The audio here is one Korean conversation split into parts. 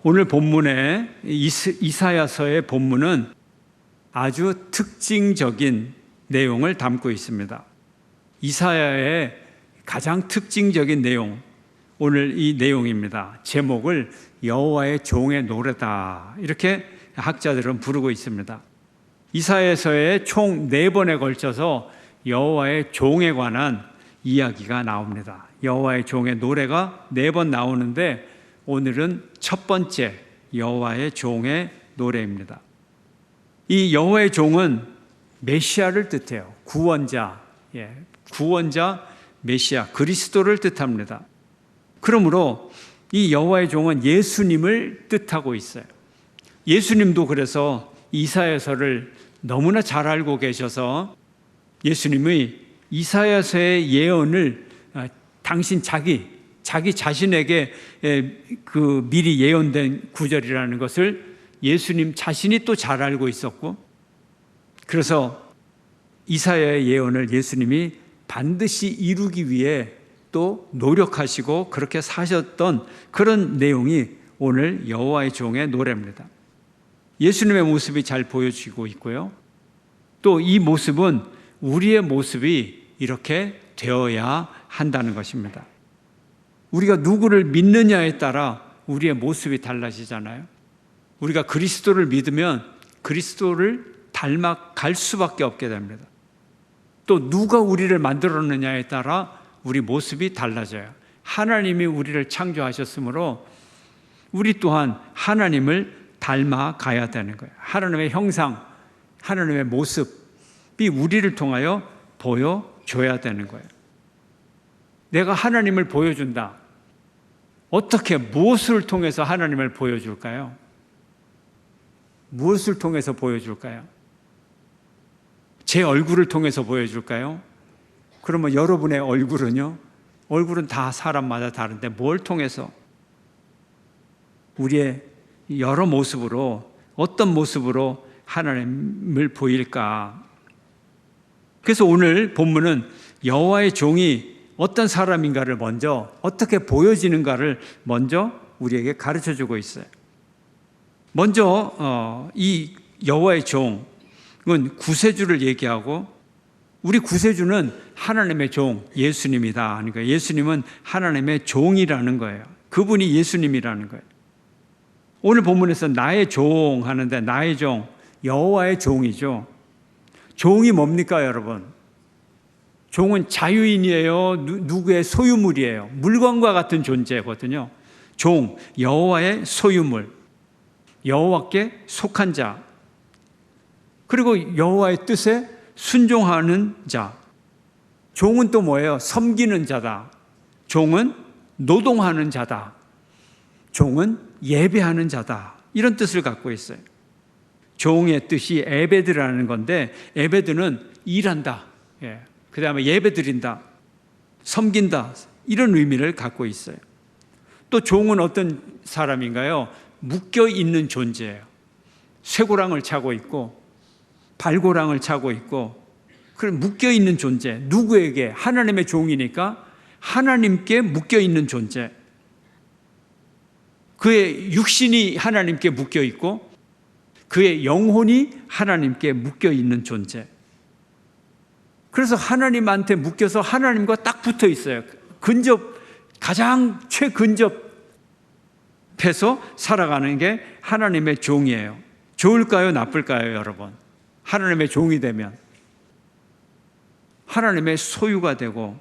오늘 본문의 이사야서의 본문은 아주 특징적인 내용을 담고 있습니다. 이사야의 가장 특징적인 내용, 오늘 이 내용입니다. 제목을 여호와의 종의 노래다, 이렇게 학자들은 부르고 있습니다. 이사야서에 총 4번에 걸쳐서 여호와의 종에 관한 이야기가 나옵니다. 여호와의 종의 노래가 4번 나오는데 오늘은 첫 번째 여호와의 종의 노래입니다. 이 여호와의 종은 메시아를 뜻해요. 구원자, 구원자, 메시아, 그리스도를 뜻합니다. 그러므로 이 여호와의 종은 예수님을 뜻하고 있어요. 예수님도 그래서 이사야서를 너무나 잘 알고 계셔서 예수님의 이사야서의 예언을 당신 자기 자신에게 그 미리 예언된 구절이라는 것을 예수님 자신이 또 잘 알고 있었고, 그래서 이사야의 예언을 예수님이 반드시 이루기 위해 또 노력하시고 그렇게 사셨던 그런 내용이 오늘 여호와의 종의 노래입니다. 예수님의 모습이 잘 보여지고 있고요. 또 이 모습은 우리의 모습이 이렇게 되어야 한다는 것입니다. 우리가 누구를 믿느냐에 따라 우리의 모습이 달라지잖아요. 우리가 그리스도를 믿으면 그리스도를 닮아갈 수밖에 없게 됩니다. 또 누가 우리를 만들었느냐에 따라 우리 모습이 달라져요. 하나님이 우리를 창조하셨으므로 우리 또한 하나님을 닮아가야 되는 거예요. 하나님의 형상, 하나님의 모습이 우리를 통하여 보여줘야 되는 거예요. 내가 하나님을 보여준다. 어떻게, 무엇을 통해서 하나님을 보여줄까요? 무엇을 통해서 보여줄까요? 제 얼굴을 통해서 보여줄까요? 그러면 여러분의 얼굴은요? 얼굴은 다 사람마다 다른데 뭘 통해서? 우리의 여러 모습으로, 어떤 모습으로 하나님을 보일까? 그래서 오늘 본문은 여호와의 종이 어떤 사람인가를 먼저, 어떻게 보여지는가를 먼저 우리에게 가르쳐주고 있어요. 먼저 이 여호와의 종은 구세주를 얘기하고, 우리 구세주는 하나님의 종, 예수님이다 하는 거예요. 예수님은 하나님의 종이라는 거예요. 그분이 예수님이라는 거예요. 오늘 본문에서 나의 종 하는데, 나의 종, 여호와의 종이죠. 종이 뭡니까, 여러분? 종은 자유인이에요? 누구의 소유물이에요? 물건과 같은 존재거든요. 종, 여호와의 소유물, 여호와께 속한 자, 그리고 여호와의 뜻에 순종하는 자. 종은 또 뭐예요? 섬기는 자다. 종은 노동하는 자다. 종은 예배하는 자다. 이런 뜻을 갖고 있어요. 종의 뜻이 에베드라는 건데, 에베드는 일한다, 그 다음에 예배드린다, 섬긴다, 이런 의미를 갖고 있어요. 또 종은 어떤 사람인가요? 묶여있는 존재예요. 쇠고랑을 차고 있고 발고랑을 차고 있고, 그런 묶여있는 존재. 누구에게? 하나님의 종이니까 하나님께 묶여있는 존재. 그의 육신이 하나님께 묶여있고 그의 영혼이 하나님께 묶여있는 존재. 그래서 하나님한테 묶여서 하나님과 딱 붙어 있어요. 가장 최근접해서 살아가는 게 하나님의 종이에요. 좋을까요? 나쁠까요, 여러분? 하나님의 종이 되면 하나님의 소유가 되고,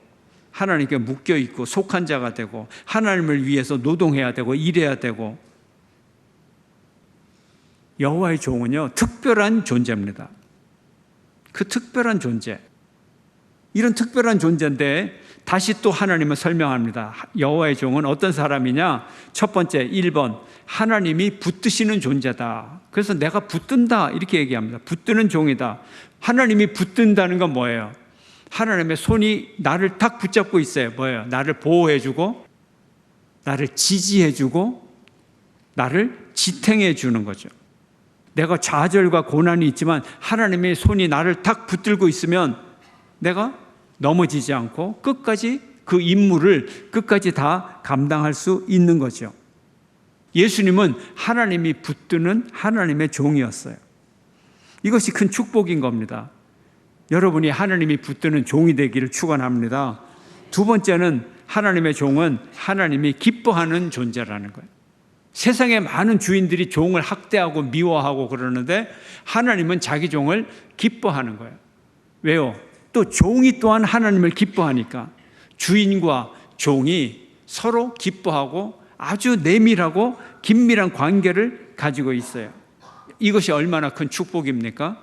하나님께 묶여 있고 속한 자가 되고, 하나님을 위해서 노동해야 되고 일해야 되고. 여호와의 종은요, 특별한 존재입니다. 그 특별한 존재, 이런 특별한 존재인데 다시 또 하나님은 설명합니다. 여호와의 종은 어떤 사람이냐? 첫 번째, 1번, 하나님이 붙드시는 존재다. 그래서 내가 붙든다, 이렇게 얘기합니다. 붙드는 종이다. 하나님이 붙든다는 건 뭐예요? 하나님의 손이 나를 딱 붙잡고 있어요. 뭐예요? 나를 보호해주고, 나를 지지해주고, 나를 지탱해 주는 거죠. 내가 좌절과 고난이 있지만 하나님의 손이 나를 딱 붙들고 있으면 내가 넘어지지 않고 끝까지 그 임무를 끝까지 다 감당할 수 있는 거죠. 예수님은 하나님이 붙드는 하나님의 종이었어요. 이것이 큰 축복인 겁니다. 여러분이 하나님이 붙드는 종이 되기를 축원합니다. 두 번째는 하나님의 종은 하나님이 기뻐하는 존재라는 거예요. 세상에 많은 주인들이 종을 학대하고 미워하고 그러는데 하나님은 자기 종을 기뻐하는 거예요. 왜요? 또 종이 또한 하나님을 기뻐하니까 주인과 종이 서로 기뻐하고 아주 내밀하고 긴밀한 관계를 가지고 있어요. 이것이 얼마나 큰 축복입니까?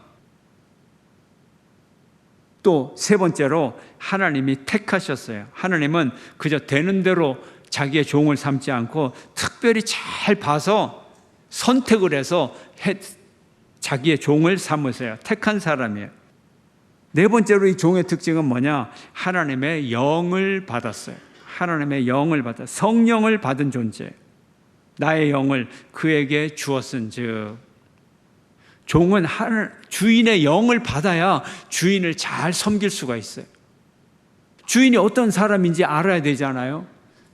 또 세 번째로 하나님이 택하셨어요. 하나님은 그저 되는 대로 자기의 종을 삼지 않고 특별히 잘 봐서 선택을 해서 자기의 종을 삼으세요. 택한 사람이에요. 네 번째로 이 종의 특징은 뭐냐? 하나님의 영을 받았어요. 하나님의 영을 받아 성령을 받은 존재. 나의 영을 그에게 주었은즉. 종은 주인의 영을 받아야 주인을 잘 섬길 수가 있어요. 주인이 어떤 사람인지 알아야 되잖아요.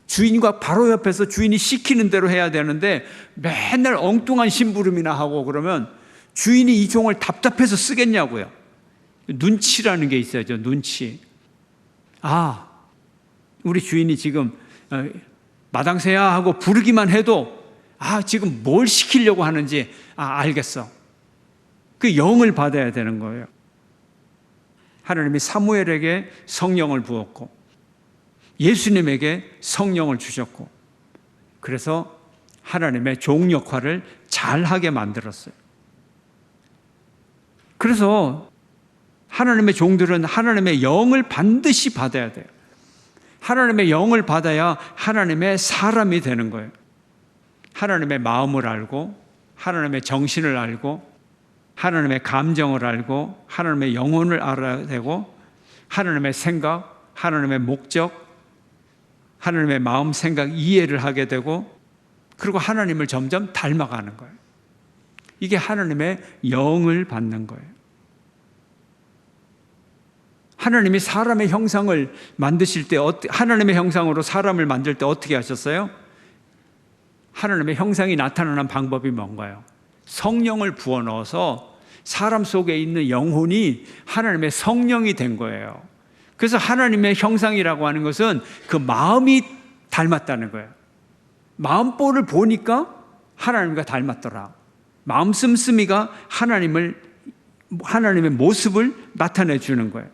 주인과 바로 옆에서 주인이 시키는 대로 해야 되는데 맨날 엉뚱한 심부름이나 하고 그러면 주인이 이 종을 답답해서 쓰겠냐고요. 눈치라는 게 있어야죠. 눈치. 아, 우리 주인이 지금 마당새야 하고 부르기만 해도 지금 뭘 시키려고 하는지 알겠어. 그 영을 받아야 되는 거예요. 하나님이 사무엘에게 성령을 부었고 예수님에게 성령을 주셨고 그래서 하나님의 종 역할을 잘하게 만들었어요. 그래서 하나님의 종들은 하나님의 영을 반드시 받아야 돼요. 하나님의 영을 받아야 하나님의 사람이 되는 거예요. 하나님의 마음을 알고 하나님의 정신을 알고 하나님의 감정을 알고 하나님의 영혼을 알아야 되고 하나님의 생각, 하나님의 목적, 하나님의 마음, 생각, 이해를 하게 되고 그리고 하나님을 점점 닮아가는 거예요. 이게 하나님의 영을 받는 거예요. 하나님이 사람의 형상을 만드실 때 하나님의 형상으로 사람을 만들 때 어떻게 하셨어요? 하나님의 형상이 나타나는 방법이 뭔가요? 성령을 부어 넣어서 사람 속에 있는 영혼이 하나님의 성령이 된 거예요. 그래서 하나님의 형상이라고 하는 것은 그 마음이 닮았다는 거예요. 마음볼을 보니까 하나님과 닮았더라. 마음 씀씀이가 하나님의 모습을 나타내 주는 거예요.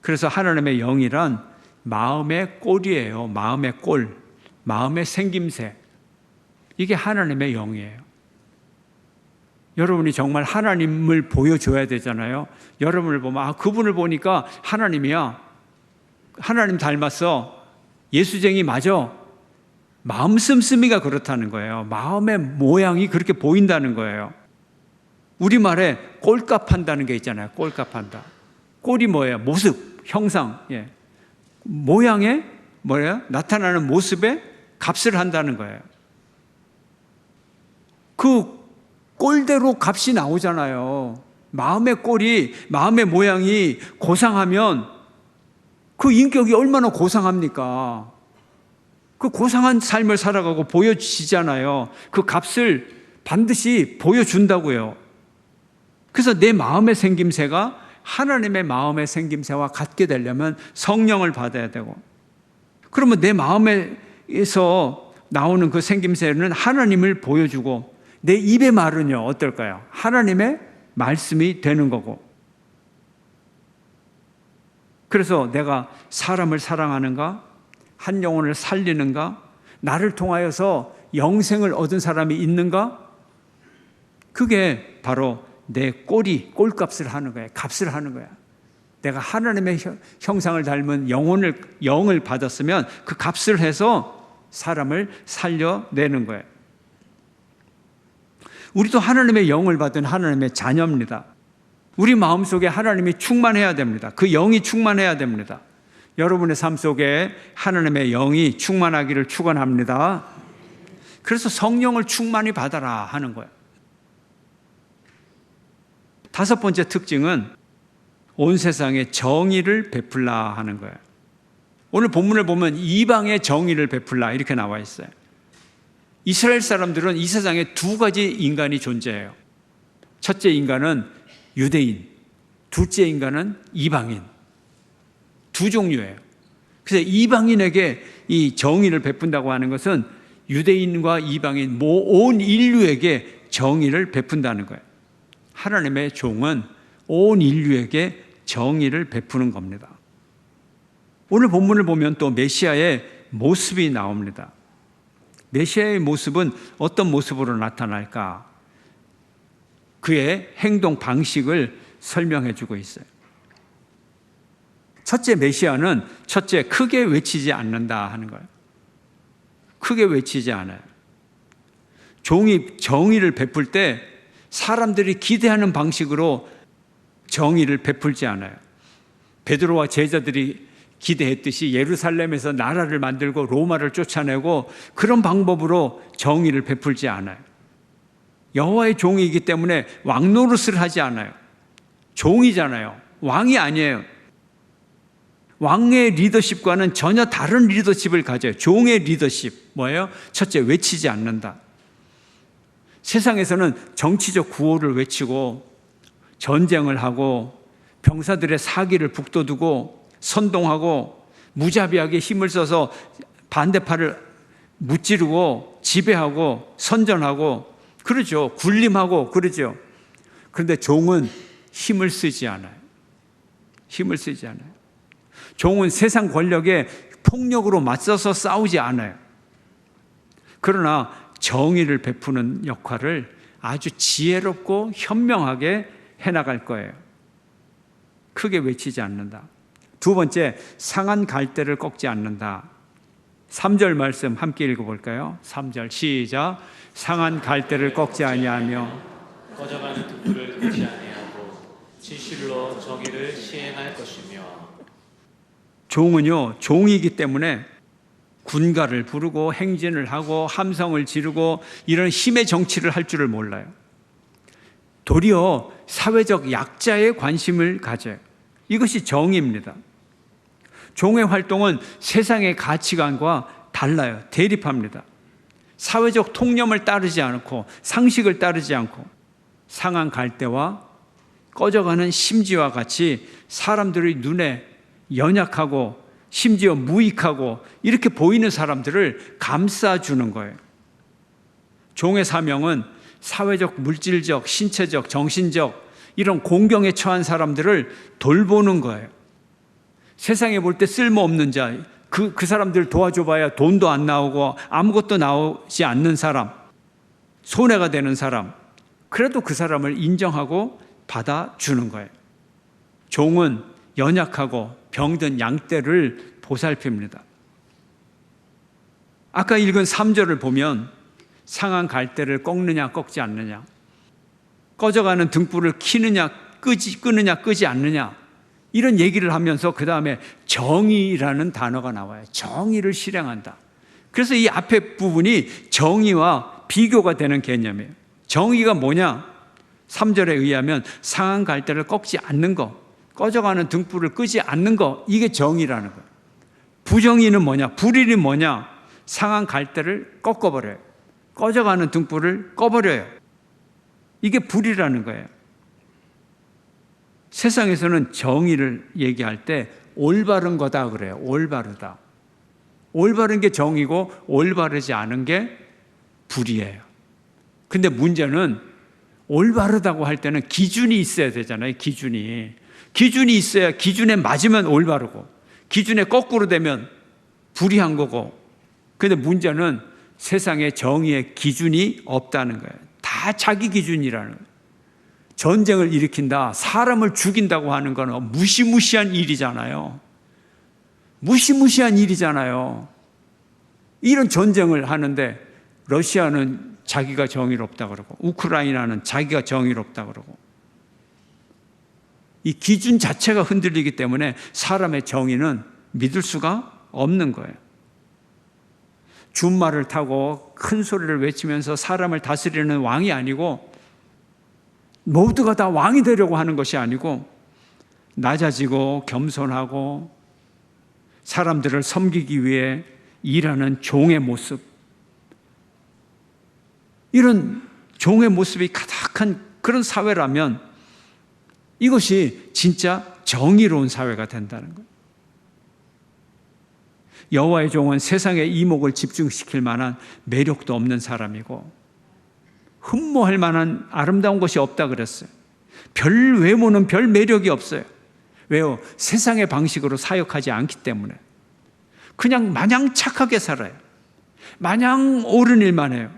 그래서 하나님의 영이란 마음의 꼴이에요. 마음의 꼴, 마음의 생김새. 이게 하나님의 영이에요. 여러분이 정말 하나님을 보여줘야 되잖아요. 여러분을 보면 그분을 보니까 하나님이야. 하나님 닮았어. 예수쟁이 맞아. 마음 씀씀이가 그렇다는 거예요. 마음의 모양이 그렇게 보인다는 거예요. 우리말에 꼴값한다는 게 있잖아요. 꼴값한다. 꼴이 뭐예요? 모습, 형상, 모양에 나타나는 모습에 값을 한다는 거예요. 그 꼴대로 값이 나오잖아요. 마음의 꼴이, 마음의 모양이 고상하면 그 인격이 얼마나 고상합니까? 그 고상한 삶을 살아가고 보여지잖아요. 그 값을 반드시 보여준다고요. 그래서 내 마음의 생김새가 하나님의 마음의 생김새와 같게 되려면 성령을 받아야 되고, 그러면 내 마음에서 나오는 그 생김새는 하나님을 보여주고, 내 입의 말은요 어떨까요? 하나님의 말씀이 되는 거고. 그래서 내가 사람을 사랑하는가? 한 영혼을 살리는가? 나를 통하여서 영생을 얻은 사람이 있는가? 그게 바로 내 꼴값을 하는 거야. 값을 하는 거야. 내가 하나님의 형상을 닮은 영을 받았으면 그 값을 해서 사람을 살려내는 거예요. 우리도 하나님의 영을 받은 하나님의 자녀입니다. 우리 마음속에 하나님이 충만해야 됩니다. 그 영이 충만해야 됩니다. 여러분의 삶 속에 하나님의 영이 충만하기를 축원합니다. 그래서 성령을 충만히 받아라 하는 거예요. 다섯 번째 특징은 온 세상에 정의를 베풀라 하는 거예요. 오늘 본문을 보면 이방의 정의를 베풀라 이렇게 나와 있어요. 이스라엘 사람들은 이 세상에 두 가지 인간이 존재해요. 첫째 인간은 유대인, 둘째 인간은 이방인. 두 종류예요. 그래서 이방인에게 이 정의를 베푼다고 하는 것은 유대인과 이방인 온 인류에게 정의를 베푼다는 거예요. 하나님의 종은 온 인류에게 정의를 베푸는 겁니다. 오늘 본문을 보면 또 메시아의 모습이 나옵니다. 메시아의 모습은 어떤 모습으로 나타날까? 그의 행동 방식을 설명해 주고 있어요. 첫째, 메시아는 첫째, 크게 외치지 않는다 하는 거예요. 크게 외치지 않아요. 종이 정의를 베풀 때 사람들이 기대하는 방식으로 정의를 베풀지 않아요. 베드로와 제자들이 기대했듯이 예루살렘에서 나라를 만들고 로마를 쫓아내고 그런 방법으로 정의를 베풀지 않아요. 여호와의 종이기 때문에 왕 노릇을 하지 않아요. 종이잖아요. 왕이 아니에요. 왕의 리더십과는 전혀 다른 리더십을 가져요. 종의 리더십. 뭐예요? 첫째, 외치지 않는다. 세상에서는 정치적 구호를 외치고 전쟁을 하고 병사들의 사기를 북돋우고 선동하고 무자비하게 힘을 써서 반대파를 무찌르고 지배하고 선전하고 그러죠. 군림하고 그러죠. 그런데 종은 힘을 쓰지 않아요. 힘을 쓰지 않아요. 종은 세상 권력에 폭력으로 맞서서 싸우지 않아요. 그러나 정의를 베푸는 역할을 아주 지혜롭고 현명하게 해나갈 거예요. 크게 외치지 않는다. 두 번째, 상한 갈대를 꺾지 않는다. 3절 말씀 함께 읽어볼까요? 3절 시작. 상한 갈대를 꺾지 아니하며 꺼져가는 등불을 끄지 아니하고 진실로 정의를 시행할 것이며. 종은요, 종이기 때문에 군가를 부르고 행진을 하고 함성을 지르고 이런 힘의 정치를 할 줄을 몰라요. 도리어 사회적 약자의 관심을 가져요. 이것이 정의입니다. 종의 활동은 세상의 가치관과 달라요. 대립합니다. 사회적 통념을 따르지 않고 상식을 따르지 않고 상한 갈대와 꺼져가는 심지와 같이 사람들의 눈에 연약하고 심지어 무익하고 이렇게 보이는 사람들을 감싸주는 거예요. 종의 사명은 사회적, 물질적, 신체적, 정신적 이런 공경에 처한 사람들을 돌보는 거예요. 세상에 볼 때 쓸모없는 자, 그 사람들 도와줘봐야 돈도 안 나오고 아무것도 나오지 않는 사람, 손해가 되는 사람, 그래도 그 사람을 인정하고 받아주는 거예요. 종은 연약하고 병든 양떼를 보살핍니다. 아까 읽은 3절을 보면 상한 갈대를 꺾느냐 꺾지 않느냐, 꺼져가는 등불을 켜느냐 끄느냐 끄지 않느냐, 이런 얘기를 하면서 그 다음에 정의라는 단어가 나와요. 정의를 실행한다. 그래서 이 앞에 부분이 정의와 비교가 되는 개념이에요. 정의가 뭐냐? 3절에 의하면 상한 갈대를 꺾지 않는 거, 꺼져가는 등불을 끄지 않는 거, 이게 정의라는 거예요. 부정의는 뭐냐? 불의는 뭐냐? 상한 갈대를 꺾어버려요. 꺼져가는 등불을 꺼버려요. 이게 불의라는 거예요. 세상에서는 정의를 얘기할 때 올바른 거다 그래요. 올바르다. 올바른 게 정의고 올바르지 않은 게 불의예요. 근데 문제는 올바르다고 할 때는 기준이 있어야 되잖아요. 기준이 있어야 기준에 맞으면 올바르고 기준에 거꾸로 되면 불의한 거고. 근데 문제는 세상에 정의의 기준이 없다는 거예요. 다 자기 기준이라는 거예요. 전쟁을 일으킨다, 사람을 죽인다고 하는 건 무시무시한 일이잖아요. 무시무시한 일이잖아요. 이런 전쟁을 하는데 러시아는 자기가 정의롭다 그러고 우크라이나는 자기가 정의롭다 그러고, 이 기준 자체가 흔들리기 때문에 사람의 정의는 믿을 수가 없는 거예요. 준말을 타고 큰 소리를 외치면서 사람을 다스리는 왕이 아니고, 모두가 다 왕이 되려고 하는 것이 아니고 낮아지고 겸손하고 사람들을 섬기기 위해 일하는 종의 모습, 이런 종의 모습이 가득한 그런 사회라면 이것이 진짜 정의로운 사회가 된다는 거예요. 여호와의 종은 세상의 이목을 집중시킬 만한 매력도 없는 사람이고 흠모할 만한 아름다운 것이 없다 그랬어요. 별 외모는 별 매력이 없어요. 왜요? 세상의 방식으로 사역하지 않기 때문에. 그냥 마냥 착하게 살아요. 마냥 옳은 일만 해요.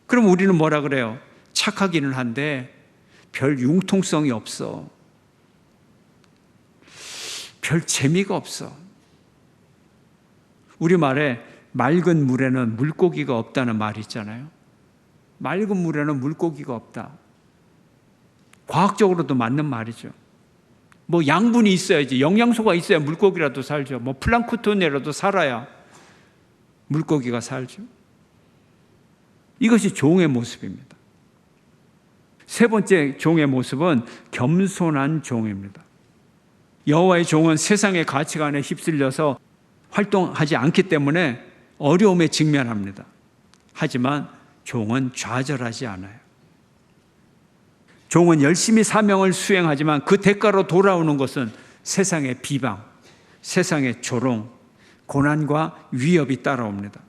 그럼 우리는 뭐라 그래요? 착하기는 한데 별 융통성이 없어. 별 재미가 없어. 우리말에 맑은 물에는 물고기가 없다는 말이 있잖아요. 맑은 물에는 물고기가 없다. 과학적으로도 맞는 말이죠. 뭐 양분이 있어야지, 영양소가 있어야 물고기라도 살죠. 뭐 플랑크톤이라도 살아야 물고기가 살죠. 이것이 종의 모습입니다. 세 번째 종의 모습은 겸손한 종입니다. 여호와의 종은 세상의 가치관에 휩쓸려서 활동하지 않기 때문에 어려움에 직면합니다. 하지만 종은 좌절하지 않아요. 종은 열심히 사명을 수행하지만 그 대가로 돌아오는 것은 세상의 비방, 세상의 조롱, 고난과 위협이 따라옵니다.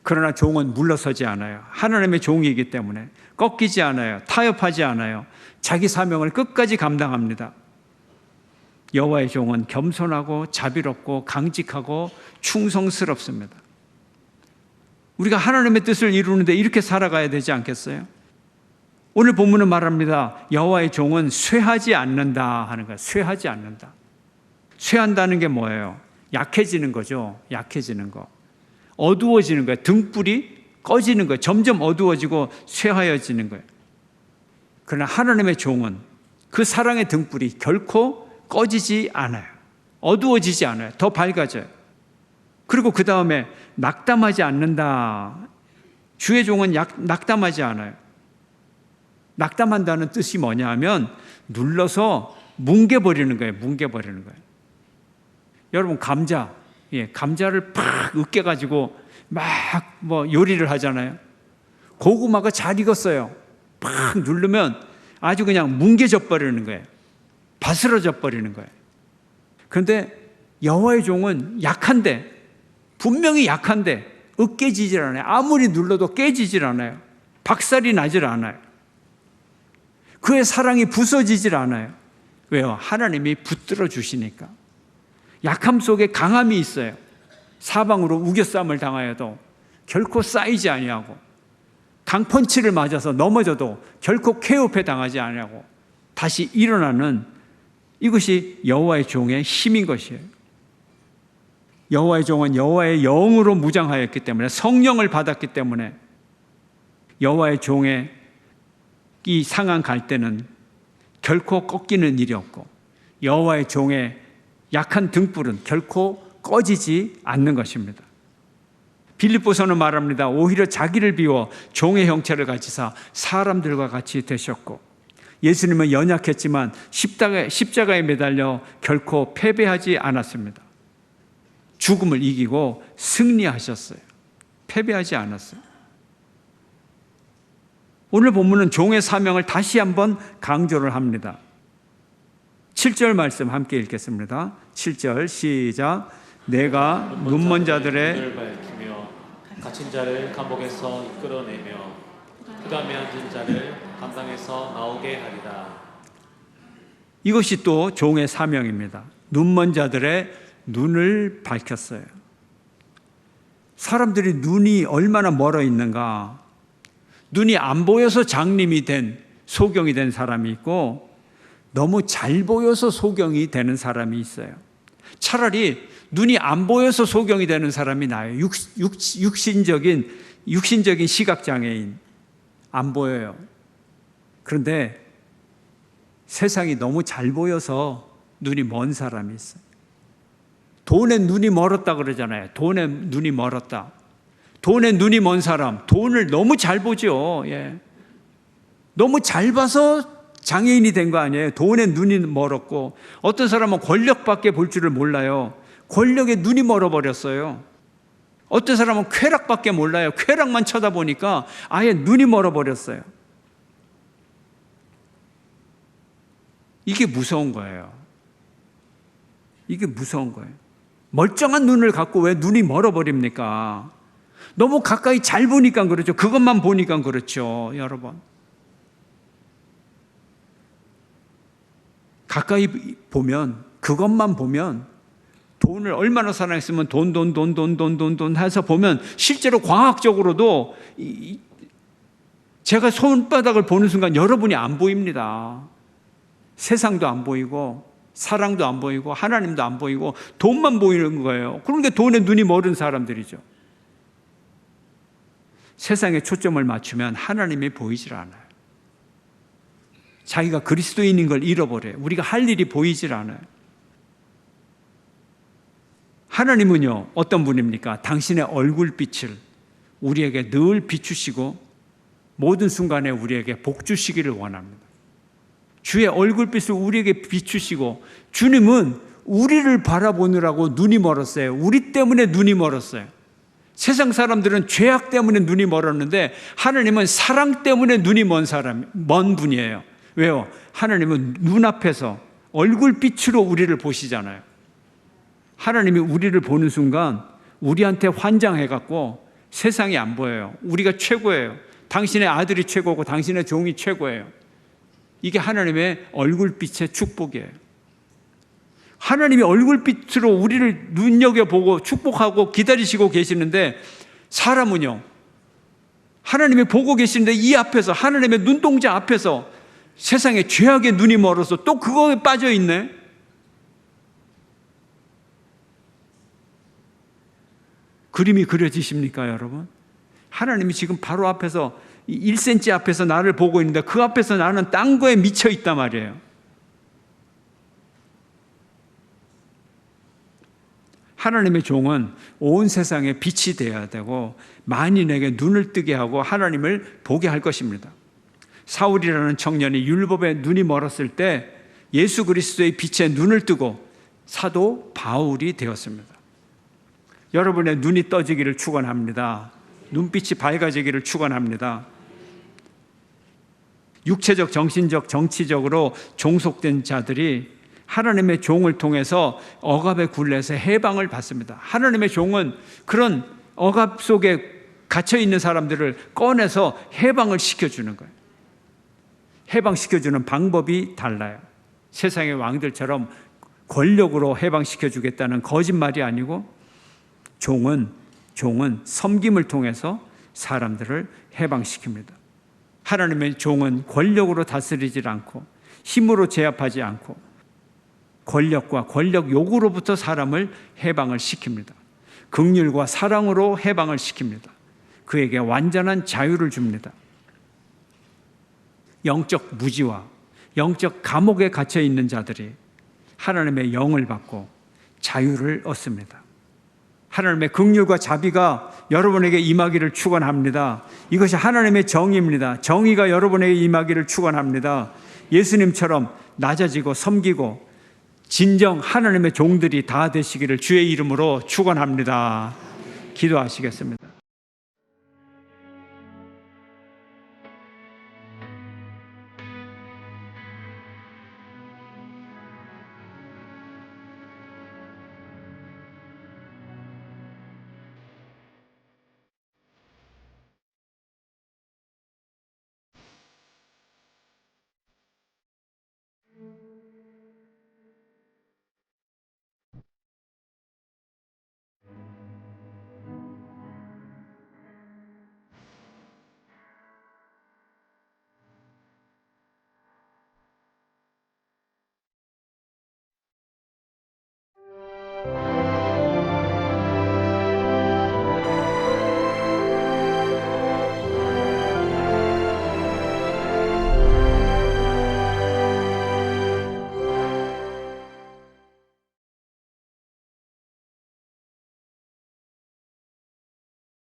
그러나 종은 물러서지 않아요. 하나님의 종이기 때문에 꺾이지 않아요. 타협하지 않아요. 자기 사명을 끝까지 감당합니다. 여호와의 종은 겸손하고 자비롭고 강직하고 충성스럽습니다. 우리가 하나님의 뜻을 이루는데 이렇게 살아가야 되지 않겠어요? 오늘 본문은 말합니다. 여호와의 종은 쇠하지 않는다 하는 거예요. 쇠하지 않는다. 쇠한다는 게 뭐예요? 약해지는 거죠. 약해지는 거. 어두워지는 거예요. 등불이 꺼지는 거예요. 점점 어두워지고 쇠하여지는 거예요. 그러나 하나님의 종은 그 사랑의 등불이 결코 꺼지지 않아요. 어두워지지 않아요. 더 밝아져요. 그리고 그 다음에 낙담하지 않는다. 주의 종은 낙담하지 않아요. 낙담한다는 뜻이 뭐냐 하면 눌러서 뭉개버리는 거예요. 뭉개버리는 거예요. 여러분 감자를 팍 으깨가지고 막 요리를 하잖아요. 고구마가 잘 익었어요. 팍 누르면 아주 그냥 뭉개져 버리는 거예요. 바스러져 버리는 거예요. 그런데 여호와의 종은 약한데, 분명히 약한데 으깨지질 않아요. 아무리 눌러도 깨지질 않아요. 박살이 나질 않아요. 그의 사랑이 부서지질 않아요. 왜요? 하나님이 붙들어 주시니까. 약함 속에 강함이 있어요. 사방으로 우겨쌈을 당하여도 결코 쌓이지 아니하고, 강펀치를 맞아서 넘어져도 결코 쾌업해 당하지 아니하고 다시 일어나는, 이것이 여호와의 종의 힘인 것이에요. 여호와의 종은 여호와의 영으로 무장하였기 때문에, 성령을 받았기 때문에 여호와의 종의 이 상한 갈 때는 결코 꺾이는 일이 없고, 여호와의 종의 약한 등불은 결코 꺼지지 않는 것입니다. 빌립보서는 말합니다. 오히려 자기를 비워 종의 형체를 가지사 사람들과 같이 되셨고, 예수님은 연약했지만 십자가에 매달려 결코 패배하지 않았습니다. 죽음을 이기고 승리하셨어요. 패배하지 않았어요. 오늘 본문은 종의 사명을 다시 한번 강조를 합니다. 7절 말씀 함께 읽겠습니다. 7절 시작. 내가 눈먼 자들의 눈을 밝히며 갇힌 자를 감옥에서 이끌어내며 흑암에 앉은 자를 감당해서 나오게 하리라. 이것이 또 종의 사명입니다. 눈먼 자들의 눈을 밝혔어요. 사람들이 눈이 얼마나 멀어 있는가. 눈이 안 보여서 장님이 된, 소경이 된 사람이 있고, 너무 잘 보여서 소경이 되는 사람이 있어요. 차라리 눈이 안 보여서 소경이 되는 사람이 나아요. 육신적인 시각장애인. 안 보여요. 그런데 세상이 너무 잘 보여서 눈이 먼 사람이 있어요. 돈에 눈이 멀었다 그러잖아요. 돈에 눈이 멀었다. 돈에 눈이 먼 사람, 돈을 너무 잘 보죠. 예. 너무 잘 봐서 장애인이 된 거 아니에요. 돈에 눈이 멀었고, 어떤 사람은 권력밖에 볼 줄을 몰라요. 권력에 눈이 멀어버렸어요. 어떤 사람은 쾌락밖에 몰라요. 쾌락만 쳐다보니까 아예 눈이 멀어버렸어요. 이게 무서운 거예요. 이게 무서운 거예요. 멀쩡한 눈을 갖고 왜 눈이 멀어버립니까? 너무 가까이 잘 보니까 그렇죠. 그것만 보니까 그렇죠, 여러분. 가까이 보면, 그것만 보면, 돈을 얼마나 사랑했으면 돈 해서 보면 실제로 과학적으로도 제가 손바닥을 보는 순간 여러분이 안 보입니다. 세상도 안 보이고 사랑도 안 보이고 하나님도 안 보이고 돈만 보이는 거예요. 그러니까 돈에 눈이 멀은 사람들이죠. 세상에 초점을 맞추면 하나님이 보이질 않아요. 자기가 그리스도인인 걸 잃어버려요. 우리가 할 일이 보이질 않아요. 하나님은요, 어떤 분입니까? 당신의 얼굴빛을 우리에게 늘 비추시고 모든 순간에 우리에게 복 주시기를 원합니다. 주의 얼굴빛을 우리에게 비추시고, 주님은 우리를 바라보느라고 눈이 멀었어요. 우리 때문에 눈이 멀었어요. 세상 사람들은 죄악 때문에 눈이 멀었는데 하나님은 사랑 때문에 눈이 먼 분이에요. 왜요? 하나님은 눈앞에서 얼굴빛으로 우리를 보시잖아요. 하나님이 우리를 보는 순간 우리한테 환장해갖고 세상이 안 보여요. 우리가 최고예요. 당신의 아들이 최고고 당신의 종이 최고예요. 이게 하나님의 얼굴빛의 축복이에요. 하나님이 얼굴빛으로 우리를 눈여겨보고 축복하고 기다리시고 계시는데, 사람은요, 하나님이 보고 계시는데 이 앞에서, 하나님의 눈동자 앞에서 세상에 죄악의 눈이 멀어서 또 그거에 빠져 있네. 그림이 그려지십니까, 여러분? 하나님이 지금 바로 앞에서 1cm 앞에서 나를 보고 있는데 그 앞에서 나는 딴 거에 미쳐 있단 말이에요. 하나님의 종은 온 세상에 빛이 되어야 되고 만인에게 눈을 뜨게 하고 하나님을 보게 할 것입니다. 사울이라는 청년이 율법에 눈이 멀었을 때 예수 그리스도의 빛에 눈을 뜨고 사도 바울이 되었습니다. 여러분의 눈이 떠지기를 축원합니다. 눈빛이 밝아지기를 축원합니다. 육체적, 정신적, 정치적으로 종속된 자들이 하나님의 종을 통해서 억압의 굴레에서 해방을 받습니다. 하나님의 종은 그런 억압 속에 갇혀 있는 사람들을 꺼내서 해방을 시켜주는 거예요. 해방시켜주는 방법이 달라요. 세상의 왕들처럼 권력으로 해방시켜주겠다는 거짓말이 아니고, 종은 섬김을 통해서 사람들을 해방시킵니다. 하나님의 종은 권력으로 다스리지 않고 힘으로 제압하지 않고 권력과 권력 요구로부터 사람을 해방을 시킵니다. 긍휼과 사랑으로 해방을 시킵니다. 그에게 완전한 자유를 줍니다. 영적 무지와 영적 감옥에 갇혀 있는 자들이 하나님의 영을 받고 자유를 얻습니다. 하나님의 긍휼과 자비가 여러분에게 임하기를 축원합니다. 이것이 하나님의 정의입니다. 정의가 여러분에게 임하기를 축원합니다. 예수님처럼 낮아지고 섬기고 진정 하나님의 종들이 다 되시기를 주의 이름으로 축원합니다. 기도하시겠습니다.